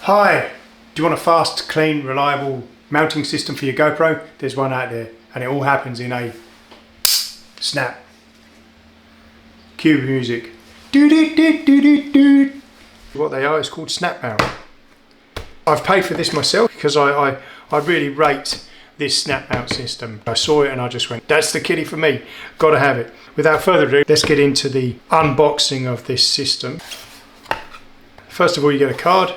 Hi, do you want a fast, clean, reliable mounting system for your GoPro? There's one out there, and it all happens in a snap. Cue music. What they are is called snap mount. I've paid for this myself because I really rate this snap mount system. I saw it and I just went, that's the kitty for me, gotta have it. Without further ado, let's get into the unboxing of this system. First of all, you get a card.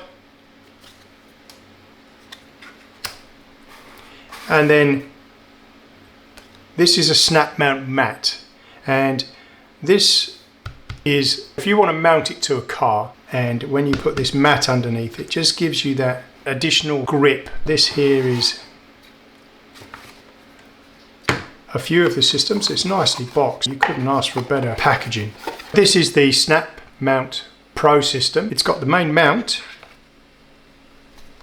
And then this is a snap mount mat, and this is if you want to mount it to a car, and when you put this mat underneath, it just gives you that additional grip. This here is a few of the systems. It's nicely boxed. You couldn't ask for better packaging. This is the Snap Mount Pro system. It's got the main mount.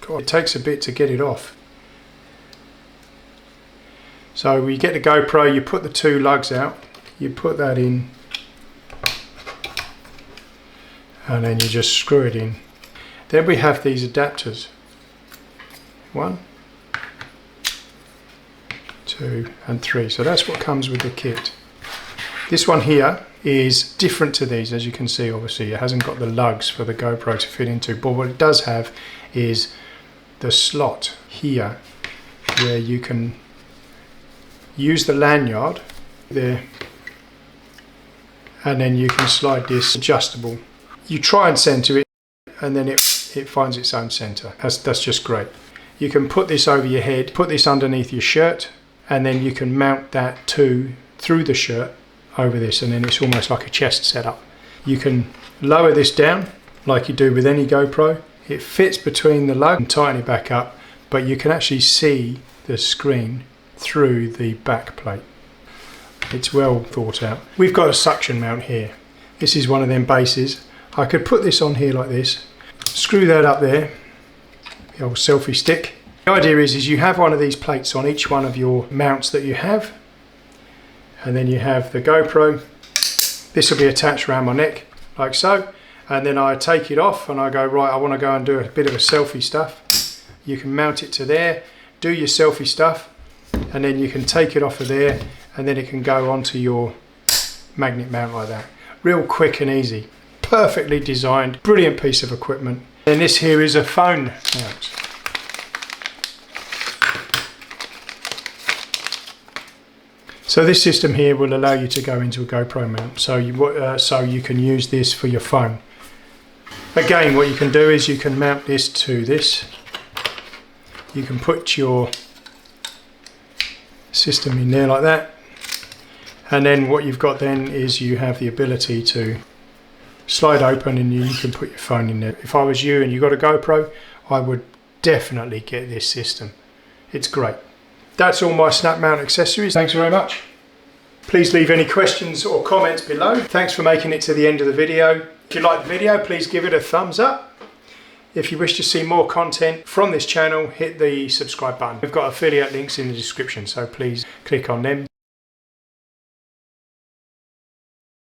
God, it takes a bit to get it off. So we get the GoPro, you put the two lugs out, you put that in, and then you just screw it in. Then we have these adapters. 1, 2 and 3. So that's what comes with the kit. This one here is different to these, as you can see. Obviously it hasn't got the lugs for the GoPro to fit into, but what it does have is the slot here where you can use the lanyard there, and then you can slide this adjustable. You try and center it, and then it finds its own center. That's just great. You can put this over your head, put this underneath your shirt, and then you can mount that through the shirt over this, and then it's almost like a chest setup. You can lower this down like you do with any GoPro. It fits between the lug and tighten it back up, but you can actually see the screen through the back plate. It's well thought out. We've got a suction mount here. This is one of them bases. I could put this on here like this, screw that up there, the old selfie stick. The idea is you have one of these plates on each one of your mounts that you have, and then you have the GoPro. This will be attached around my neck like so, and then I take it off and I go, right, I want to go and do a bit of a selfie stuff. You can mount it to there, do your selfie stuff, and then you can take it off of there, and then it can go onto your magnet mount like that. Real quick and easy. Perfectly designed, brilliant piece of equipment. And this here is a phone mount. So this system here will allow you to go into a GoPro mount, so you can use this for your phone. Again, what you can do is you can mount this to this. You can put your system in there like that, and then what you've got then is you have the ability to slide open and you can put your phone in there. If I was you and you got a GoPro, I would definitely get this system. It's great. That's all my snap mount accessories. Thanks very much. Please leave any questions or comments below. Thanks for making it to the end of the video. If you like the video, please give it a thumbs up. If you wish to see more content from this channel, hit the subscribe button. We've got affiliate links in the description, so please click on them.